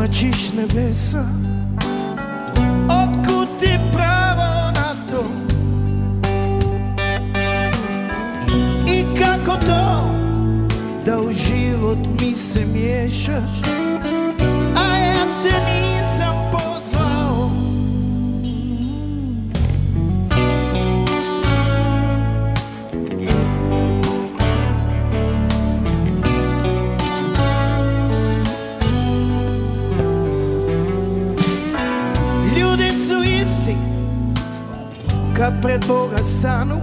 tumačiš nebesa, otkud ti pravo na to? I kako to da u život mi se miješaš, a ja te nisam pozvao? Ljudi su isti kad pred Boga stanu,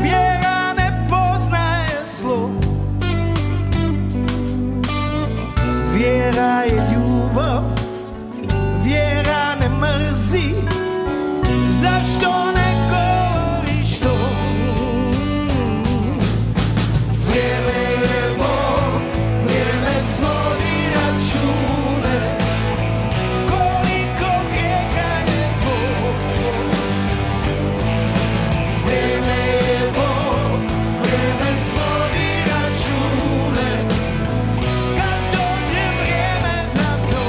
vjera ne poznaje zlo. Vjera je ljubav, vjera ne mrzi, zašto ne govoriš to? Vrijeme je Bog, vrijeme svodi račune, koliko grijeha je tvoj. Vrijeme je Bog, vrijeme svodi račune, kad dođe vrijeme za to.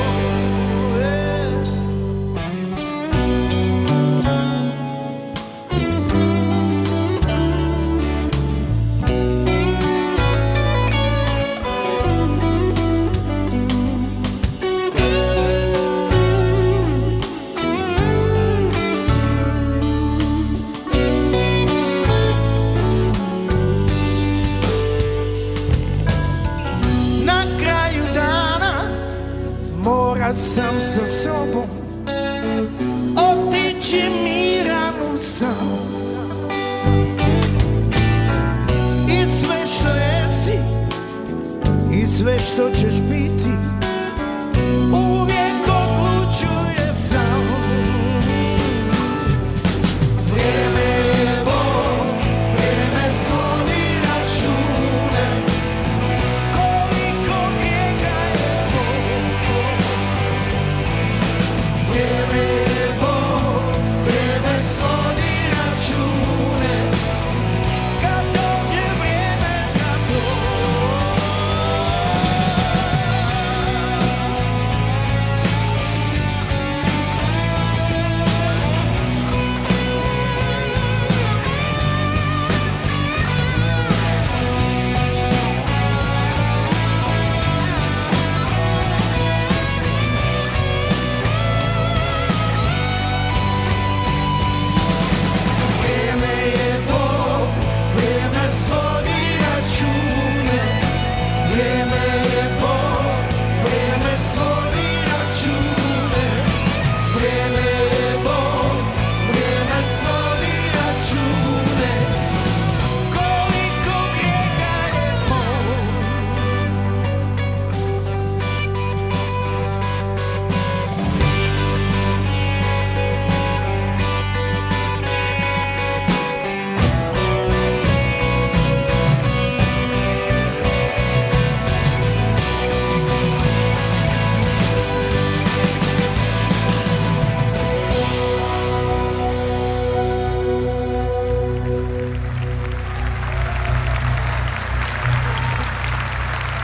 Na kraju dana mora sam sa sobom